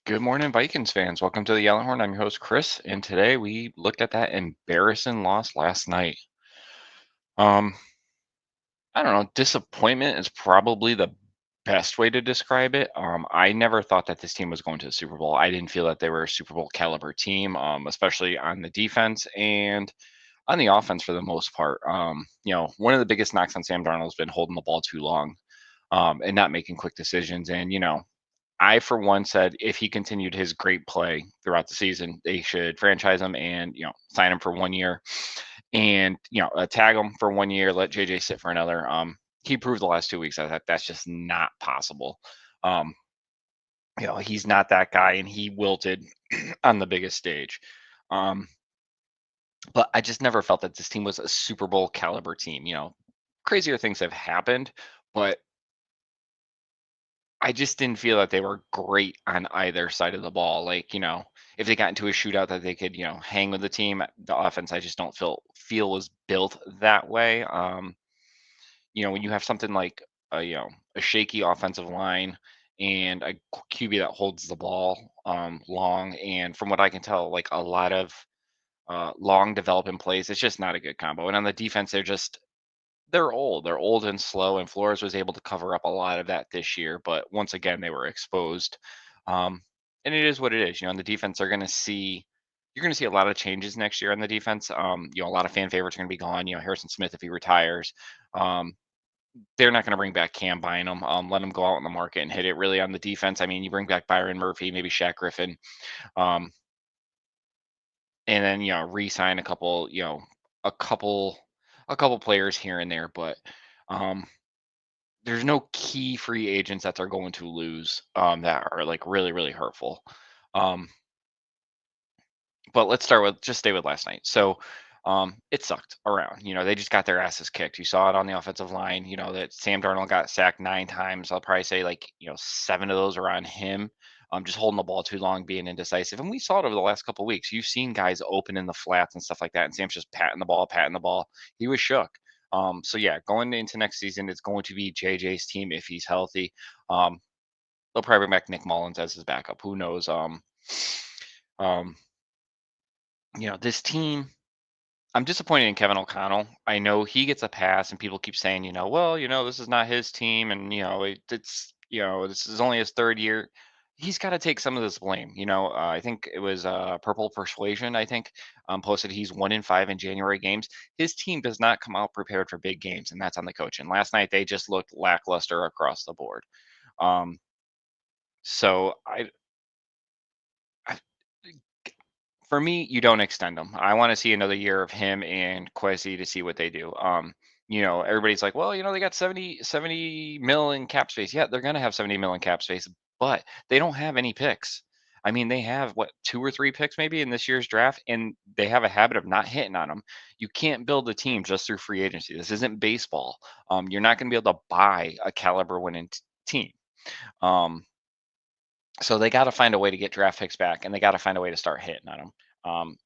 Good morning, Vikings fans. Welcome to the Yellow Horn. I'm your host, Chris, and today we looked at that embarrassing loss last night. Um, I don't know, disappointment is probably the best way to describe it. I never thought that this team was going to the Super Bowl. I didn't feel that they were a Super Bowl caliber team, especially on the defense and on the offense for the most part. One of the biggest knocks on Sam Darnold has been holding the ball too long, and not making quick decisions. And I, for one, said if he continued his great play throughout the season, they should franchise him and sign him for 1 year, and tag him for 1 year, let JJ sit for another. He proved the last 2 weeks that that's just not possible. Um, he's not that guy, and he wilted on the biggest stage. Um, but I just never felt that this team was a Super Bowl caliber team. Crazier things have happened, but I just didn't feel that they were great on either side of the ball. Like, if they got into a shootout that they could, hang with the team, the offense I just don't feel was built that way. When you have something like a shaky offensive line and a QB that holds the ball long, and from what I can tell, like a lot of long developing plays, it's just not a good combo. And on the defense, they're old. They're old and slow, and Flores was able to cover up a lot of that this year. But once again, they were exposed. Um, and it is what it is. On the defense, you're going to see a lot of changes next year on the defense. A lot of fan favorites are going to be gone. Harrison Smith if he retires. Um, they're not going to bring back Cam Bynum. Let him go out in the market and hit it. Really on the defense, I mean, you bring back Byron Murphy, maybe Shaq Griffin, um, and then re-sign a couple, a couple players here and there, but. Um, there's no key free agents that they're going to lose, that are, like, really, really hurtful. Um, but let's stay with last night. So, it sucked around. They just got their asses kicked. You saw it on the offensive line, that Sam Darnold got sacked 9 times. I'll probably say, like, 7 of those are on him, just holding the ball too long, being indecisive, and we saw it over the last couple weeks. You've seen guys open in the flats and stuff like that, and Sam's just patting the ball, patting the ball. He was shook. So yeah, going into next season, it's going to be JJ's team if he's healthy. Um, they'll probably bring back Nick Mullins as his backup. Who knows? Um, this team, I'm disappointed in Kevin O'Connell. I know he gets a pass, and people keep saying, well, this is not his team, and this is only his third year. He's got to take some of this blame. I think it was Purple Persuasion. I think posted he's 1-5 in January games. His team does not come out prepared for big games, and that's on the coach. And last night they just looked lackluster across the board. Um, so I For me, you don't extend him. I want to see another year of him and Kwesi to see what they do. Everybody's like, well, they got 70 mil in cap space. Yeah, they're going to have 70 mil in cap space, but they don't have any picks. I mean, they have what, 2 or 3 picks maybe in this year's draft, and they have a habit of not hitting on them. You can't build a team just through free agency. This isn't baseball. You're not going to be able to buy a caliber winning team. Um, so they got to find a way to get draft picks back, and they got to find a way to start hitting on them. Um,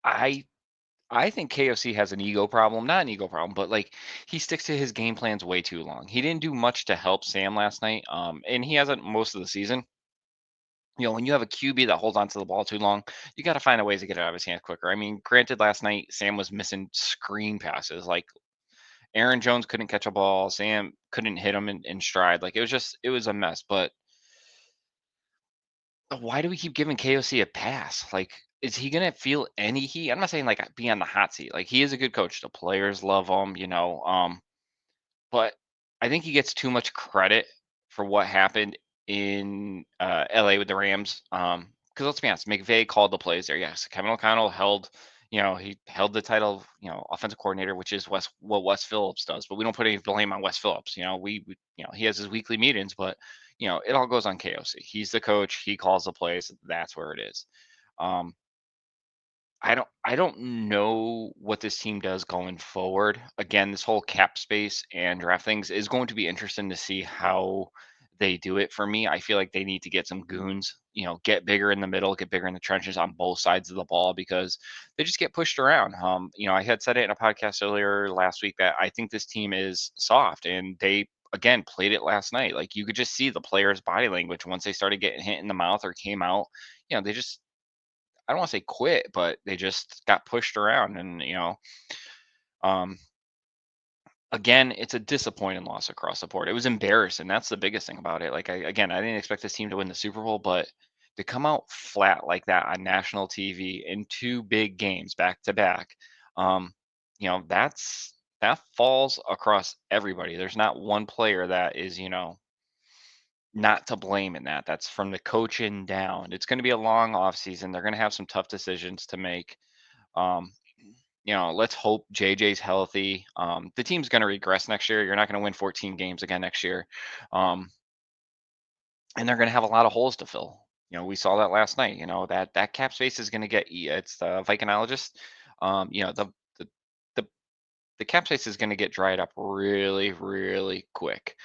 I I think KOC has an ego problem, not an ego problem, but like he sticks to his game plans way too long. He didn't do much to help Sam last night, and he hasn't most of the season. When you have a QB that holds onto the ball too long, you got to find a ways to get it out of his hands quicker. I mean, granted, last night Sam was missing screen passes. Like Aaron Jones couldn't catch a ball, Sam couldn't hit him in stride. Like it was a mess. But why do we keep giving KOC a pass? Like, is he gonna feel any heat? I'm not saying like be on the hot seat. Like he is a good coach. The players love him, but I think he gets too much credit for what happened in LA with the Rams. Because let's be honest, McVay called the plays there. Yes, Kevin O'Connell he held the title of, offensive coordinator, which is what Wes Phillips does. But we don't put any blame on Wes Phillips. He has his weekly meetings, but it all goes on KOC. He's the coach. He calls the plays. That's where it is. Um, I don't know what this team does going forward. Again, this whole cap space and draft things is going to be interesting to see how they do it. For me, I feel like they need to get some goons, get bigger in the middle, get bigger in the trenches on both sides of the ball because they just get pushed around. I had said it in a podcast earlier last week that I think this team is soft and they again, played it last night. Like you could just see the players' body language once they started getting hit in the mouth or came out. They just I don't want to say quit, but they just got pushed around, and um, again, it's a disappointing loss across the board. It was embarrassing. That's the biggest thing about it. Like I didn't expect this team to win the Super Bowl, but to come out flat like that on national TV in two big games back to back, um, that falls across everybody. There's not one player that is, not to blame in that. That's from the coaching down. It's going to be a long off season. They're going to have some tough decisions to make. Um, let's hope JJ's healthy. The team's going to regress next year. You're not going to win 14 games again next year. Um, and they're going to have a lot of holes to fill. We saw that last night. That cap space is going to it's the Vikinologist. The the the cap space is going to get dried up really, really quick.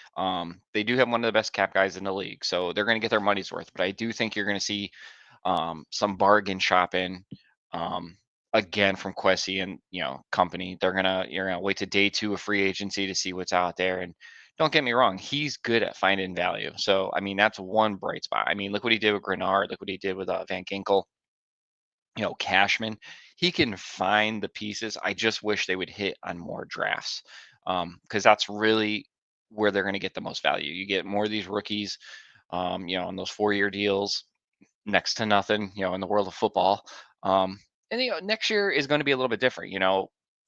They do have one of the best cap guys in the league, so they're going to get their money's worth. But I do think you're going to see some bargain shopping um, again from Quessy and company. You're gonna wait to day two of free agency to see what's out there. And don't get me wrong, he's good at finding value. So I mean, that's one bright spot. I mean, look what he did with Grenard. Look what he did with Van Ginkel. Cashman. He can find the pieces. I just wish they would hit on more drafts because that's really where they're going to get the most value. You get more of these rookies, on those 4-year deals next to nothing, in the world of football. And next year is going to be a little bit different.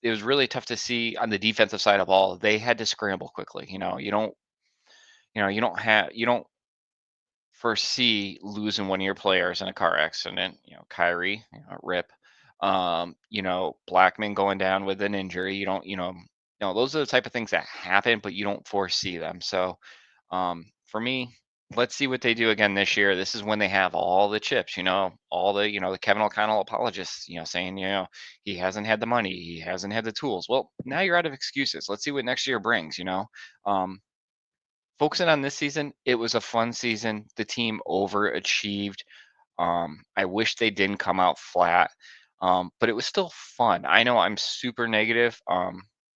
It was really tough to see on the defensive side of ball. They had to scramble quickly. You don't foresee losing one of your players in a car accident. Kyrie, rip. Blackman going down with an injury. You don't, those are the type of things that happen, but you don't foresee them. So, for me, let's see what they do again this year. This is when they have all the chips, all the Kevin O'Connell apologists, saying, he hasn't had the money, he hasn't had the tools. Well, now you're out of excuses. Let's see what next year brings. Um, Focusing on this season, it was a fun season. The team overachieved. I wish they didn't come out flat, but it was still fun. I know I'm super negative.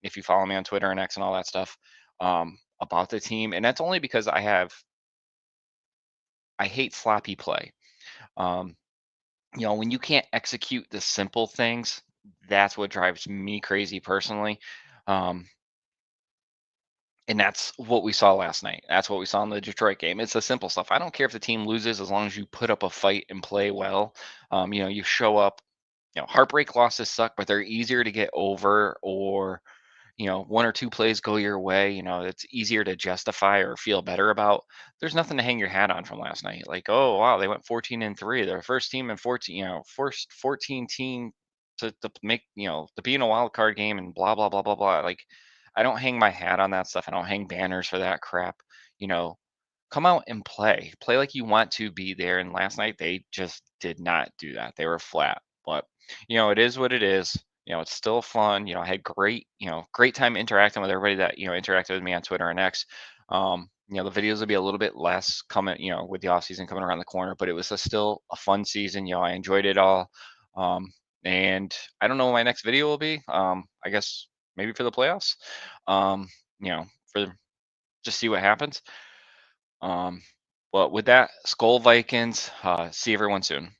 If you follow me on Twitter and X and all that stuff, about the team, and that's only because I hate sloppy play. Um, when you can't execute the simple things, that's what drives me crazy personally. Um, And that's what we saw last night. That's what we saw in the Detroit game. It's the simple stuff. I don't care if the team loses as long as you put up a fight and play well. You show up. Heartbreak losses suck, but they're easier to get over, or one or two plays go your way. It's easier to justify or feel better about. There's nothing to hang your hat on from last night. Like, oh wow, they went 14-3. They're first team in 14. First 14 team to make to be in a wild card game and blah blah blah blah blah. Like, I don't hang my hat on that stuff. I don't hang banners for that crap. You know, Come out and play. Play like you want to be there. And last night they just did not do that. They were flat. But it is what it is. It's still fun. I had great time interacting with everybody that interacted with me on Twitter and X. The videos will be a little bit less coming, with the off season coming around the corner, but it was still a fun season. I enjoyed it all. Um, and I don't know what my next video will be. I guess maybe for the playoffs. For just see what happens. Um, but with that, Skull Vikings. See everyone soon.